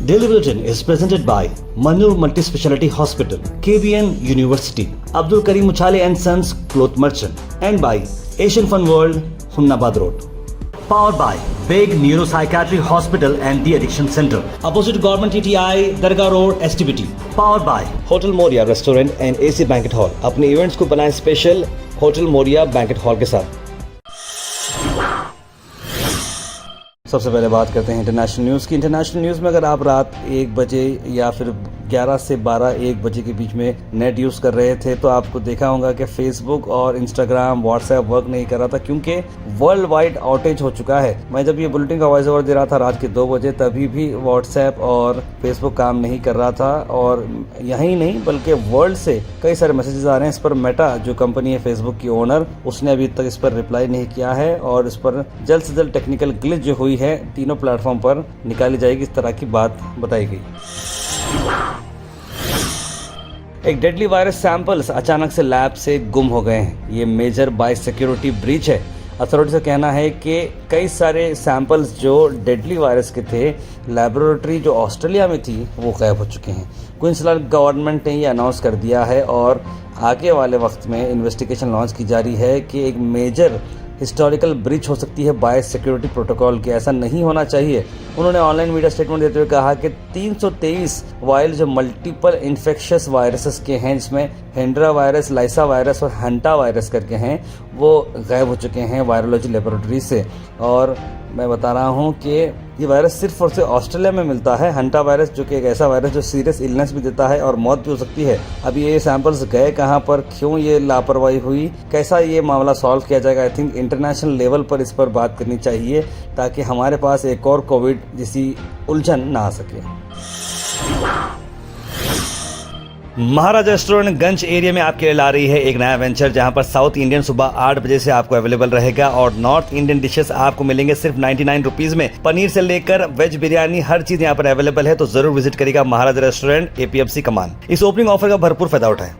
Daily Bulletin is presented by Manur Multi-Speciality Hospital, KBN University, Abdul Karim Uchale and Sons Cloth Merchant, and by Asian Fun World, Hunnabad Road. Powered by Big Neuropsychiatry Hospital and The Addiction Center, opposite Government TTI, Darga Road, STBT. Powered by Hotel Moria Restaurant and AC Banquet Hall. अपने events को बनाएं special hotel Moriya banquet hall के साथ। सबसे पहले बात करते हैं इंटरनेशनल न्यूज़ की। इंटरनेशनल न्यूज़ में अगर आप रात 1 बजे या फिर 11 से 12-1 बजे के बीच में नेट यूज़ कर रहे थे तो आपको देखा होगा कि फेसबुक और इंस्टाग्राम, व्हाट्सएप वर्क नहीं कर रहा था क्योंकि वर्ल्ड वाइड आउटेज हो चुका है। मैं जब ये बुलेटिन का वॉइस ओवर दे रहा था रात के 2 बजे, तभी भी व्हाट्सएप और फेसबुक काम नहीं कर रहा था। और यही नहीं बल्कि वर्ल्ड से कई सारे मैसेजेस आ रहे हैं। इस पर मेटा जो कंपनी है फेसबुक की ओनर, उसने अभी तक इस पर रिप्लाई नहीं किया है और इस पर जल्द से जल्द टेक्निकल ग्लिच जो हुई है तीनों प्लेटफॉर्म पर निकाली जाएगी, इस तरह की बात बताई गई। एक डेडली वायरस सैंपल्स अचानक से लैब से गुम हो गए हैं। ये मेजर बायोसिक्योरिटी ब्रीच है। अथॉरिटी का कहना है कि कई सारे सैंपल्स जो डेडली वायरस के थे, लैबोरेटरी जो ऑस्ट्रेलिया में थी, वो गायब हो चुके हैं। क्वींसलैंड गवर्नमेंट ने ये अनाउंस कर दिया है और आगे वाले वक्त में इन्वेस्टिगेशन लॉन्च की जा रही है कि एक मेजर हिस्टोरिकल ब्रीच हो सकती है बायोसिक्योरिटी प्रोटोकॉल के। ऐसा नहीं होना चाहिए। उन्होंने ऑनलाइन मीडिया स्टेटमेंट देते हुए कहा कि 323 वायरस जो मल्टीपल इन्फेक्शियस वायरसेस के हैं, जिसमें हेंड्रा वायरस, लाइसा वायरस और हंटा वायरस करके हैं, वो गायब हो चुके हैं वायरोलॉजी लेबोरेटरी से। और मैं बता रहा हूँ कि ये वायरस सिर्फ और सिर्फ ऑस्ट्रेलिया में मिलता है। हंटा वायरस जो कि एक ऐसा वायरस जो सीरियस इलनेस भी देता है और मौत भी हो सकती है। अभी ये सैंपल्स गए कहाँ पर, क्यों ये लापरवाही हुई, कैसा ये मामला सॉल्व किया जाएगा, आई थिंक इंटरनेशनल लेवल पर इस पर बात करनी चाहिए ताकि हमारे पास एक और कोविड जैसी उलझन ना आ सके। महाराजा रेस्टोरेंट गंज एरिया में आपके लिए ला रही है एक नया वेंचर, जहां पर साउथ इंडियन सुबह 8 बजे से आपको अवेलेबल रहेगा और नॉर्थ इंडियन डिशेस आपको मिलेंगे सिर्फ 99 रुपीज में। पनीर से लेकर वेज बिरयानी हर चीज यहां पर अवेलेबल है, तो जरूर विजिट करिएगा महाराजा रेस्टोरेंट, APFC कमान। इस ओपनिंग ऑफर का भरपूर फायदा उठाएं।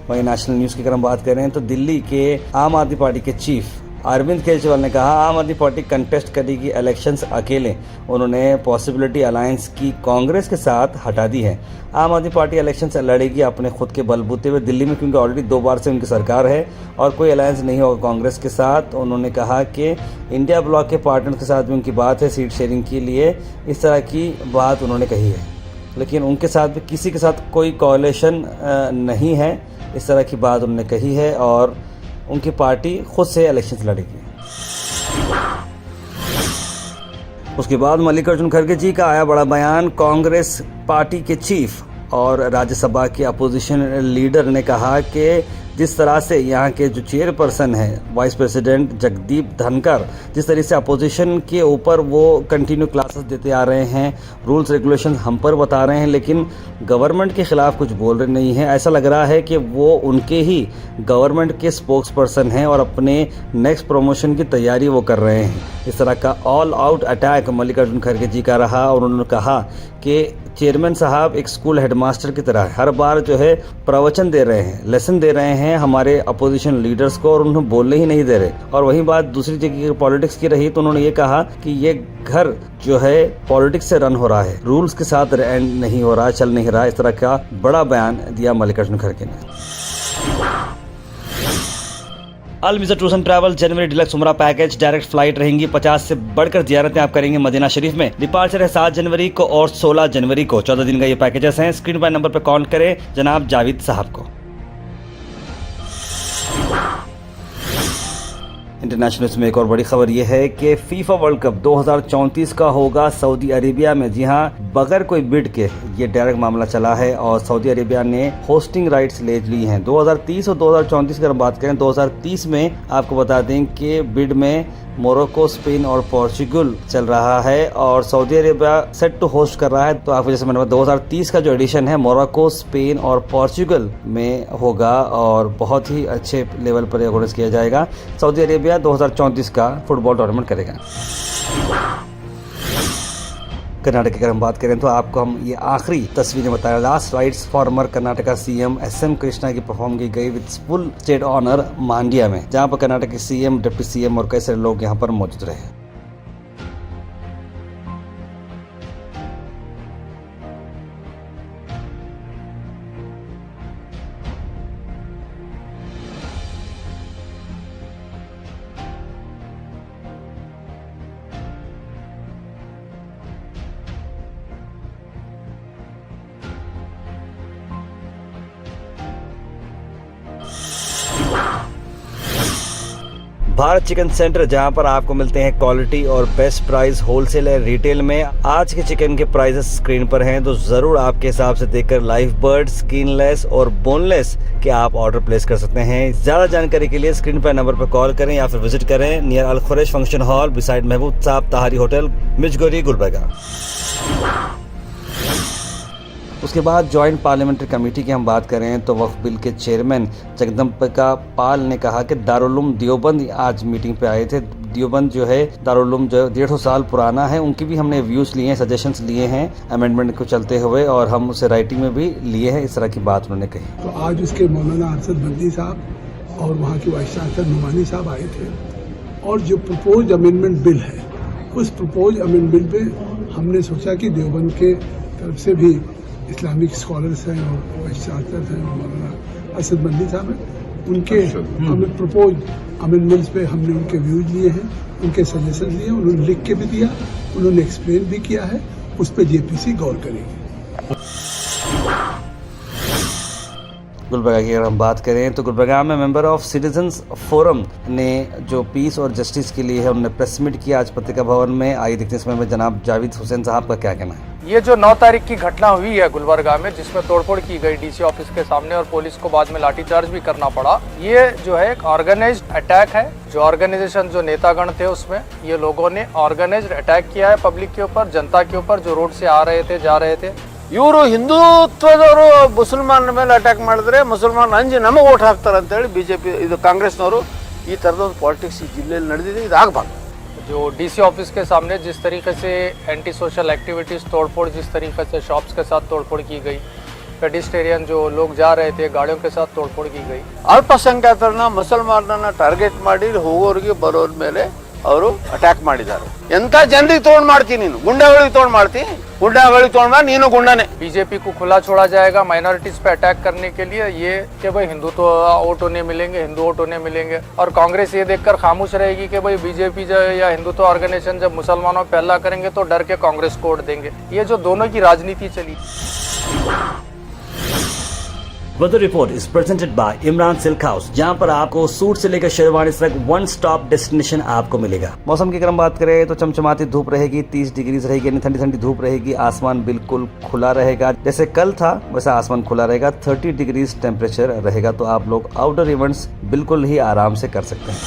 वहीं नेशनल न्यूज की अगर हम बात करें तो दिल्ली के आम आदमी पार्टी के चीफ अरविंद केजरीवाल ने कहा आम आदमी पार्टी कंटेस्ट करेगी इलेक्शंस अकेले। उन्होंने पॉसिबिलिटी अलायंस की कांग्रेस के साथ हटा दी है। आम आदमी पार्टी इलेक्शंस लड़ेगी अपने खुद के बलबूते पे दिल्ली में, क्योंकि ऑलरेडी 2 बार से उनकी सरकार है और कोई अलायंस नहीं होगा कांग्रेस के साथ। उन्होंने कहा कि इंडिया ब्लॉक के पार्टनर के साथ भी उनकी बात है सीट शेयरिंग के लिए, इस तरह की बात उन्होंने कही है। लेकिन उनके साथ भी किसी के साथ कोई कोalition नहीं है, इस तरह की बात उन्होंने कही है और उनकी पार्टी खुद से इलेक्शन लड़ेगी। उसके बाद मल्लिकार्जुन खड़गे जी का आया बड़ा बयान। कांग्रेस पार्टी के चीफ और राज्यसभा के अपोजिशन लीडर ने कहा कि जिस तरह से यहाँ के जो चेयरपर्सन है वाइस प्रेसिडेंट जगदीप धनखड़, जिस तरह से अपोजिशन के ऊपर वो कंटिन्यू क्लासेस देते आ रहे हैं, रूल्स रेगुलेशन हम पर बता रहे हैं, लेकिन गवर्नमेंट के खिलाफ कुछ बोल रहे नहीं हैं। ऐसा लग रहा है कि वो उनके ही गवर्नमेंट के स्पोक्स पर्सन हैं और अपने नेक्स्ट प्रमोशन की तैयारी वो कर रहे हैं। इस तरह का ऑल आउट अटैक मल्लिकार्जुन खड़गे जी का रहा और उन्होंने कहा कि चेयरमैन साहब एक स्कूल हेडमास्टर की तरह हर बार जो है प्रवचन दे रहे हैं, लेसन दे रहे हैं हमारे अपोजिशन लीडर्स को और उन्हें बोलने ही नहीं दे रहे। और वही बात दूसरी जगह पॉलिटिक्स की रही तो उन्होंने ये कहा कि ये घर जो है पॉलिटिक्स से रन हो रहा है, रूल्स के साथ एंड नहीं हो रहा, चल नहीं रहा। इस तरह का बड़ा बयान दिया मल्लिकार्जुन खड़गे ने। Al visa tours and travel जनवरी डिलक्स उमरा पैकेज, डायरेक्ट फ्लाइट रहेंगी। 50 से बढ़कर ज़ियारतें आप करेंगे मदीना शरीफ में। डिपार्चर है 7 जनवरी को और 16 जनवरी को। 14 दिन का ये पैकेजेस हैं। स्क्रीन पर नंबर पर कॉल करें जनाब जावेद साहब को। इंटरनेशनल में एक और बड़ी खबर यह है कि फीफा वर्ल्ड कप 2034 का होगा सऊदी अरेबिया में। जी हां, बगैर कोई बिड के ये डायरेक्ट मामला चला है और सऊदी अरेबिया ने होस्टिंग राइट्स ले ली हैं। 2030 और 2034 की अगर बात करें, 2030 में आपको बता दें कि बिड में मोरक्को, स्पेन और पोर्चुगल चल रहा है और Saudi Arabia set to host कर रहा है। तो आपको जैसे मैंने 2030 का जो एडिशन है मोरक्को, स्पेन और पोर्चुगल में होगा और बहुत ही अच्छे लेवल पर ऑर्गेनाइज किया जाएगा। सऊदी अरेबिया 2034 का फुटबॉल टूर्नामेंट करेगा। कर्नाटक की अगर हम बात करें तो आपको हम ये आखिरी तस्वीरें बताया। Last rites former Karnataka CM SM Krishna की परफॉर्म की गई with full state honour Mandya में, जहां पर कर्नाटक के सीएम, डिप्टी सीएम और कई सारे लोग यहां पर मौजूद रहे। भारत चिकन सेंटर, जहां पर आपको मिलते हैं क्वालिटी और बेस्ट प्राइस होलसेल और रिटेल में। आज के चिकन के प्राइसेस स्क्रीन पर हैं, तो जरूर आपके हिसाब से देखकर लाइव बर्ड, स्किनलेस और बोनलेस के आप ऑर्डर प्लेस कर सकते हैं। ज्यादा जानकारी के लिए स्क्रीन पर नंबर पर कॉल करें या फिर विजिट करें नियर अल खुरैश फंक्शन हॉल बिसाइड महबूब साहब ताहरी होटल, मिर्जगोरी, गुलबर्गा। उसके बाद जॉइंट पार्लियामेंट्री कमेटी की हम बात करें तो वक्फ बिल के चेयरमैन जगदम्बिका पाल ने कहा कि दारुल देवबंद आज मीटिंग पे आए थे। देवबंद जो है दारुल जो 150 साल पुराना है, उनकी भी हमने व्यूज लिए हैं, सजेशंस लिए हैं अमेंडमेंट को चलते हुए, और हम उसे राइटिंग में भी लिए हैं। इस तरह की बात उन्होंने कही। तो आज उसके मौलाना अरशद बंदी साहब और वहाँ के वाइस चांसलर नुमानी साहब आए थे, और जो प्रपोज अमेंडमेंट बिल है, उस प्रपोज अमेंडमेंट बिल पे हमने सोचा कि देवबंद के तरफ से भी इस्लामिक स्कॉलर्स हैं और वाइस चांसलर हैं, मौलाना अरशद बंदी साहब हैं, उनके हमें प्रपोज अमेंडमेंट्स पे हमने उनके व्यूज लिए हैं, उनके सजेशन लिए, उन्होंने लिख के भी दिया, उन्होंने एक्सप्लेन भी किया है, उस पर जेपीसी गौर करेगी। गुलबर्गा की अगर हम बात करें तो गुलबर्गा में मेंबर ऑफ सिटीजन्स फोरम ने जो पीस और जस्टिस के लिए है, उन्होंने प्रेस मीट किया आज पत्रिका भवन में। आइए देखते हैं इसमें में जनाब जावेद हुसैन साहब का क्या कहना है। ये जो 9 तारीख की घटना हुई है गुलबर्गा में, जिसमें तोड़फोड़ की गई डीसी ऑफिस के सामने और पुलिस को बाद में लाठीचार्ज भी करना पड़ा, ये जो है एक ऑर्गेनाइज्ड अटैक है। जो ऑर्गेनाइजेशन, जो नेतागण थे, उसमें ये लोगों ने ऑर्गेनाइज्ड अटैक किया है पब्लिक के ऊपर, जनता के ऊपर जो रोड से आ रहे थे, जा रहे थे। ಇವರು ಹಿಂದುತ್ವದವರು ಮುಸಲ್ಮಾನ ಮೇಲೆ ಅಟ್ಯಾಕ್ ಮಾಡಿದ್ರೆ ಮುಸಲ್ಮಾನ್ ಅಂಜಿ ನಮಗೆ ಓಟ್ ಹಾಕ್ತಾರೆ ಅಂತ ಹೇಳಿ ಬಿಜೆಪಿ ಇದು ಕಾಂಗ್ರೆಸ್ನವರು ಈ ತರದ ಒಂದು ಪಾಲಿಟಿಕ್ಸ್ ಈ ಜಿಲ್ಲೆಯಲ್ಲಿ ನಡೆದಿದೆ, ಇದು ಆಗಬಾರ್ದು। जो डीसी ऑफिस के सामने जिस तरीके से एंटी सोशल एक्टिविटीज, तोड़फोड़, जिस तरीके से शॉप्स के साथ तोड़फोड़ की गई, पेडिस्टेरियन जो लोग जा रहे थे गाड़ियों के साथ तोड़फोड़ की गई, ಅಲ್ಪಸಂಖ್ಯಾತರನ್ನ ಮುಸಲ್ಮಾನರನ್ನ ಟಾರ್ಗೆಟ್ ಮಾಡಿ ಹೋಗೋರಿಗೆ ಬರೋರ ಮೇಲೆ ಅವರು ಅಟ್ಯಾಕ್ ಮಾಡಿದ್ದಾರೆ। ಎಂತ ಜನರಿಗೆ ತಗೊಂಡ್ ಮಾಡ್ತೀನಿ ನೀನು, ಗುಂಡಾಗಳಿಗೆ ತಗೊಂಡ್ ಮಾಡ್ತೀನಿ, गुंडागर्दी तोड़ना नीनो गुंडा ने। बीजेपी को खुला छोड़ा जाएगा माइनॉरिटीज पे अटैक करने के लिए, ये कि भाई हिंदुत्व वोट उन्हें मिलेंगे, हिंदू वोट उन्हें मिलेंगे, और कांग्रेस ये देखकर खामोश रहेगी कि भाई बीजेपी या हिंदुत्व ऑर्गेनाइजेशन जब मुसलमानों पे हल्ला करेंगे तो डर के कांग्रेस को वोट देंगे। ये जो दोनों की राजनीति चली। Weather report is presented by Imran silk house, जहां पर आपको सूट से लेकर शेरवानी तक वन स्टॉप डेस्टिनेशन आपको मिलेगा। मौसम की अगर हम बात करें तो चमचमाती धूप रहेगी, 30 डिग्री रहेगी, यानी ठंडी ठंडी धूप रहेगी। आसमान बिल्कुल खुला रहेगा, जैसे कल था वैसा आसमान खुला रहेगा। 30 डिग्री टेम्परेचर रहेगा, तो आप लोग आउटडोर इवेंट्स बिल्कुल ही आराम से कर सकते हैं।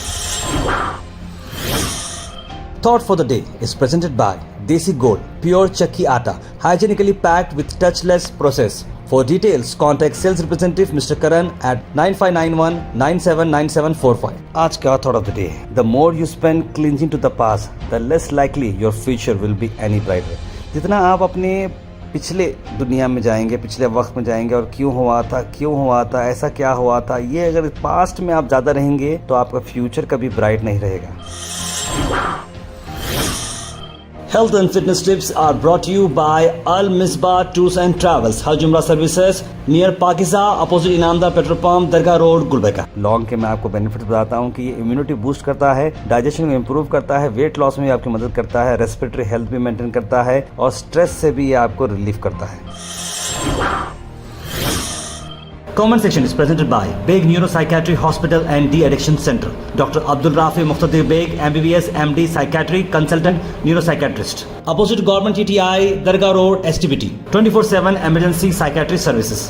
Thought for the day is presented by Desi Gold, pure chakki atta, hygienically packed with touchless process. For details, contact sales representative Mr. Karan at 9591979745. आज का thought of the day: the more you spend clinging to the past, the less likely your future will be any brighter. जितना आप अपने पिछले दुनिया में जाएंगे, पिछले वक्त में जाएंगे और क्यों हुआ था, ऐसा क्या हुआ था, ये अगर पास्ट में आप ज़्यादा रहेंगे तो आपका फ्यूचर कभी ब्राइट नहीं रहेगा। Health and fitness tips are brought to you by Al Misbah Tours and Travels, Haj Umrah Services, near Pakiza, opposite Inamda Petrol Pump, Dargah road, Gulbarga. Long के मैं आपको बेनिफिट बताता हूँ कि ये इम्यूनिटी बूस्ट करता है, डाइजेशन को इम्प्रूव करता है, वेट लॉस में भी आपकी मदद करता है, रेस्पिरेटरी हेल्थ भी मेंटेन करता है, और स्ट्रेस से भी ये आपको रिलीफ करता है। Comment section is presented by Beg Neuropsychiatry Hospital and De-Addiction Center. Dr. Abdul Rafi Muqtadir Beg, MBBS, MD, Psychiatry, Consultant, Neuropsychiatrist. Opposite Government TTI, Dargah Road, STBT. 24/7 Emergency Psychiatry Services.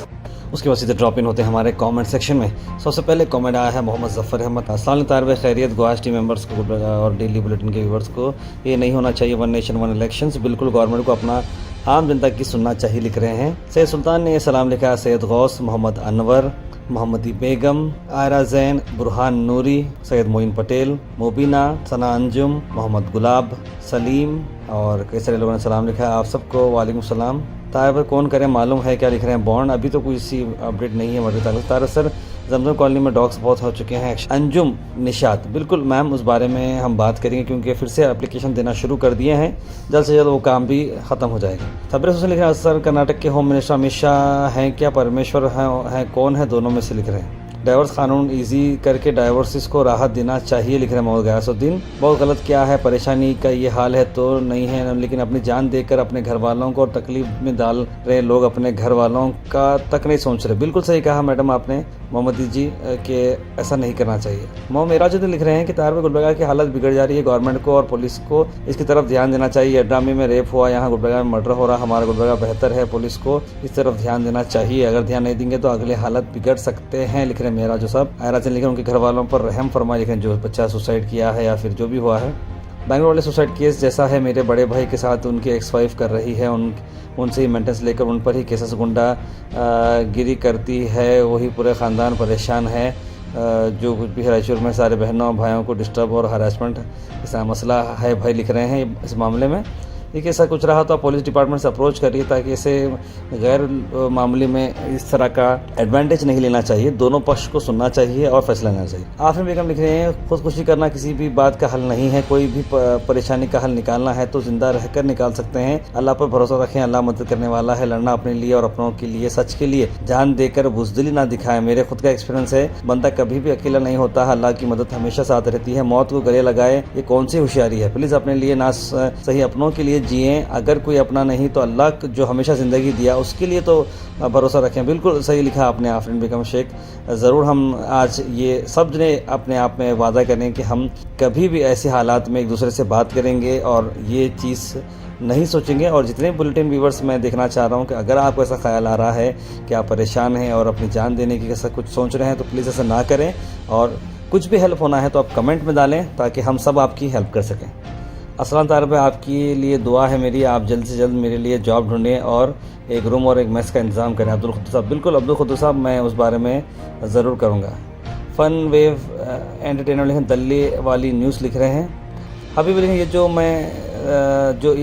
उसके बाद सीधे drop in होते हैं हमारे comment section में। सबसे पहले comment आया है मोहम्मद जफ़र अहमद। अस्सलाम तारब खैरियत गोहाश टीम मेंबर्स को और डेली बुलेटिन के व्यूवर्स को। ये नहीं होना चाहिए वन नेशन वन इलेक्शंस, बिल्कुल गवर्नमेंट को अपना आम जनता की सुनना चाहिए, लिख रहे हैं। सैयद सुल्तान ने सलाम लिखा, सैयद गौस, मोहम्मद अनवर, मोहम्मदी बेगम, आयरा जैन, बुरहान नूरी, सैयद मोइन पटेल, मुबीना, सना अंजुम, मोहम्मद गुलाब, सलीम और कई सारे लोगों ने सलाम लिखा है। आप सबको वालेकुम सलाम। तार कौन करें मालूम है क्या लिख रहे हैं बॉन्ड, अभी तो कोई सी अपडेट नहीं है मर्डर ताल्लुक। तार सर जमजम कॉलोनी में डॉग्स बहुत हो चुके हैं। अंजुम निशात, बिल्कुल मैम उस बारे में हम बात करेंगे क्योंकि फिर से एप्लीकेशन देना शुरू कर दिए हैं, जल्द से जल्द वो काम भी ख़त्म हो जाएगा। खबर हुसैन लिख रहे हैं सर कर्नाटक के होम मिनिस्टर अमित शाह हैं क्या परमेश्वर हैं कौन है, दोनों में से लिख रहे हैं। डाइवर्स कानून इजी करके डाइवर्सिस को राहत देना चाहिए लिख रहे हैं मोहम्मद गयासुद्दीन। बहुत गलत क्या है, परेशानी का ये हाल है तो नहीं है, लेकिन अपनी जान देकर अपने घर वालों को तकलीफ में डाल रहे लोग अपने घर वालों का तक नहीं सोच रहे। बिल्कुल सही कहा मैडम आपने मोहम्मद जी कि ऐसा नहीं करना चाहिए। मोहम्मद मेराजुद्दीन लिख रहे हैं कि तार में गुलबर्गा की हालत बिगड़ जा रही है, गवर्नमेंट को और पुलिस को इसकी तरफ ध्यान देना चाहिए। अड्डामी में रेप हुआ, यहाँ गुलबर्गा में मर्डर हो रहा, हमारा गुलबर्गा बेहतर है, पुलिस को इस तरफ ध्यान देना चाहिए। अगर ध्यान नहीं देंगे तो अगले हालत बिगड़ सकते हैं लिख रहे हैं मेराजो साहब। आयरा लिखे उनके घर वालों पर रहम फरमा लिखे जो बच्चा सुसाइड किया है या फिर जो भी हुआ है। बैंगलोर वाले सुसाइड केस जैसा है, मेरे बड़े भाई के साथ उनकी एक्स वाइफ कर रही है, उनसे ही मेंटेनेंस लेकर उन पर ही केसेस गुंडा गिरी करती है, वही पूरे ख़ानदान परेशान है। जो कुछ भी है रायचूर में सारे बहनों भाइयों को डिस्टर्ब और हरासमेंट ऐसा मसला है भाई लिख रहे हैं इस मामले में। देखिए ऐसा कुछ रहा तो आप पुलिस डिपार्टमेंट से अप्रोच करिए ताकि ऐसे गैर मामले में इस तरह का एडवांटेज नहीं लेना चाहिए, दोनों पक्ष को सुनना चाहिए और फैसला लेना चाहिए। आफरीन बेगम लिख रहे हैं खुदकुशी करना किसी भी बात का हल नहीं है, कोई भी परेशानी का हल निकालना है तो जिंदा रहकर निकाल सकते हैं। अल्लाह पर भरोसा रखें, अल्लाह मदद करने वाला है। लड़ना अपने लिए और अपनों के लिए, सच के लिए जान देकर बुजदिली ना दिखाएं। मेरे खुद का एक्सपीरियंस है, बंदा कभी भी अकेला नहीं होता, अल्लाह की मदद हमेशा साथ रहती है। मौत को गले लगाए ये कौन सी होशियारी है। प्लीज अपने लिए ना सही अपनों के लिए जिए, अगर कोई अपना नहीं तो अल्लाह जो हमेशा ज़िंदगी दिया उसके लिए तो भरोसा रखें। बिल्कुल सही लिखा आपने आफरीन बेगम शेख। ज़रूर हम आज ये सब ने अपने आप में वादा करें कि हम कभी भी ऐसे हालात में एक दूसरे से बात करेंगे और ये चीज़ नहीं सोचेंगे। और जितने बुलेटिन व्यूवर्स मैं देखना चाह रहा हूँ कि अगर आपको ऐसा ख्याल आ रहा है कि आप परेशान हैं और अपनी जान देने की ऐसा कुछ सोच रहे हैं तो प्लीज़ ऐसा ना करें, और कुछ भी हेल्प होना है तो आप कमेंट में डालें ताकि हम सब आपकी हेल्प कर सकें। असलाम तार पे आपके लिए दुआ है मेरी, आप जल्द से जल्द मेरे लिए जॉब ढूंढें और एक रूम और एक मेस का इंतज़ाम करें। अब्दुल खुद्दूस साहब, बिल्कुल अब्दुल खुद्दूस साहब, मैं उस बारे में ज़रूर करूँगा। फ़न वेव एंटरटेनमेंट लिखें, दल्ली वाली न्यूज़ लिख रहे हैं। अभी भी लिखें ये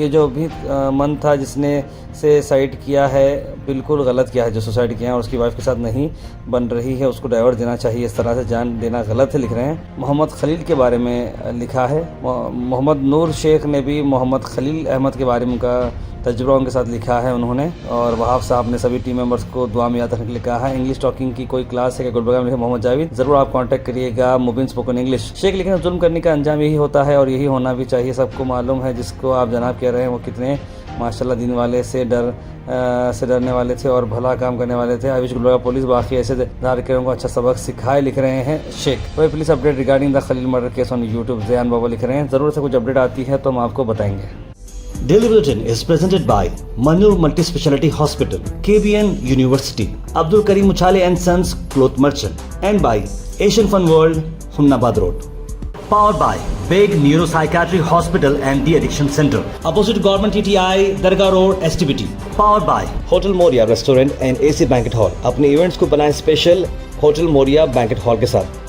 जो भी मन था जिसने से साइड किया है बिल्कुल गलत किया है, जो सुसाइड किया है और उसकी वाइफ के साथ नहीं बन रही है उसको डाइवर्ट देना चाहिए, इस तरह से जान देना गलत है लिख रहे हैं। मोहम्मद खलील के बारे में लिखा है। मोहम्मद नूर शेख ने भी मोहम्मद खलील अहमद के बारे में उनका तजुर्बा उनके साथ लिखा है उन्होंने, और वहाब साहब ने सभी टीम मेंबर्स को दुआ में याद रखने के लिए कहा है। इंग्लिश टॉकिंग की कोई क्लास है क्या गुलबर्गा में? मोहम्मद जावेद, जरूर आप कांटेक्ट करिएगा। मुबीन स्पोकन इंग्लिश। शेख लिखे जुल्म करने का अंजाम यही होता है और यही होना भी चाहिए। सबको मालूम है जिसको आप जनाब कह रहे हैं वो कितने माशाल्लाह दिन वाले से डरने वाले थे और भला काम करने वाले थे। आई विश गुलबर्गा पुलिस बाकी ऐसे धारकों को अच्छा सबक सिखाए लिख रहे हैं शेख। वही पुलिस update regarding the Khalil murder case on YouTube, Jayan Baba लिख रहे हैं। जरूर से कुछ अपडेट आती है तो हम आपको बताएंगे। Daily Bulletin is presented by Manur Multi-Speciality Hospital, KBN University, Abdul Karim Uchale and Sons Cloth Merchant, and by Asian Fun World, Humnabad Road. Powered by Big Neuropsychiatry Hospital and The Addiction Center, opposite Government TTI, Darga Road, STBT. Powered by Hotel Moria Restaurant and AC Banquet Hall. अपने events को बनाएं special hotel Moriya banquet hall के साथ।